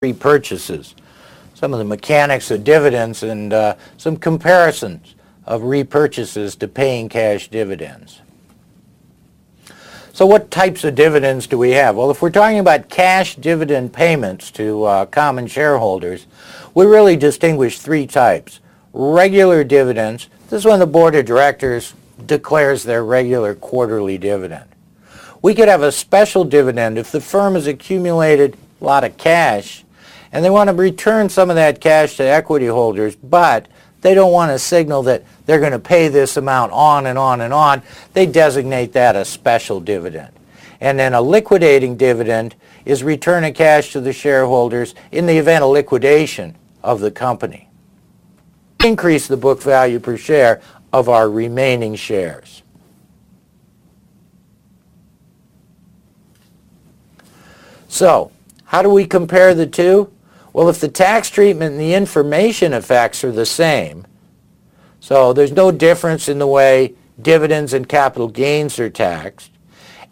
repurchases, some of the mechanics of dividends, and some comparisons of repurchases to paying cash dividends. So what types of dividends do we have? Well, if we're talking about cash dividend payments to common shareholders, we really distinguish three types. Regular dividends, this is when the board of directors declares their regular quarterly dividend. We could have a special dividend if the firm has accumulated a lot of cash and they want to return some of that cash to equity holders, but they don't want to signal that they're going to pay this amount on and on and on. They designate that a special dividend. And then a liquidating dividend is return of cash to the shareholders in the event of liquidation of the company. Increase the book value per share of our remaining shares. So, how do we compare the two? Well, if the tax treatment and the information effects are the same, so there's no difference in the way dividends and capital gains are taxed,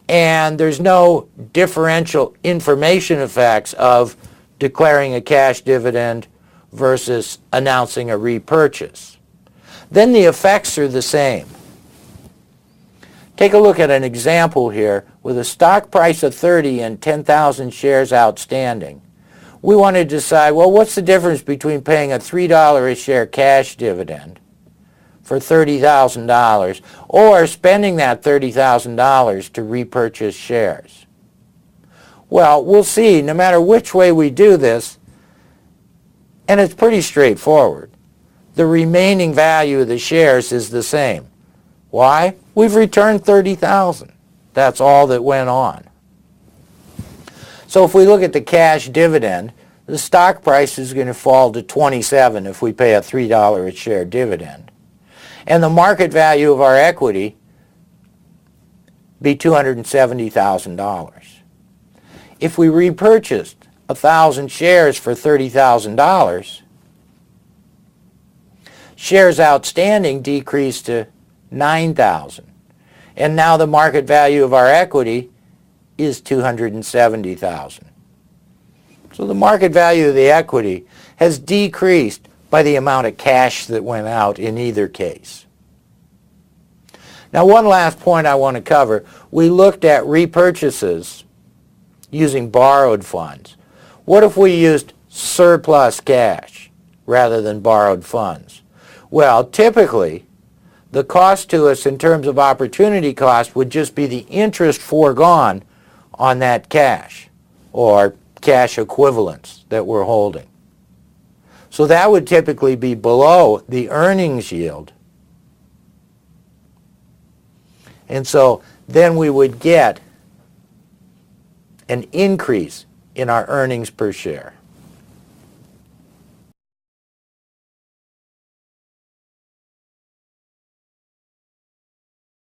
and there's no differential information effects of declaring a cash dividend versus announcing a repurchase, then the effects are the same. Take a look at an example here with a stock price of 30 and 10,000 shares outstanding. We want to decide, well, what's the difference between paying a $3 a share cash dividend for $30,000 or spending that $30,000 to repurchase shares? Well, we'll see, no matter which way we do this, and it's pretty straightforward. The remaining value of the shares is the same. Why? We've returned $30,000. That's all that went on. So if we look at the cash dividend, the stock price is going to fall to 27 if we pay a $3 a share dividend. And the market value of our equity be $270,000. If we repurchased 1,000 shares for $30,000, shares outstanding decreased to 9,000. And now the market value of our equity is $270,000. So the market value of the equity has decreased by the amount of cash that went out in either case. Now, one last point I want to cover. We looked at repurchases using borrowed funds. What if we used surplus cash rather than borrowed funds? Well, typically, the cost to us in terms of opportunity cost would just be the interest foregone on that cash or cash equivalents that we're holding. So that would typically be below the earnings yield. And so then we would get an increase in our earnings per share.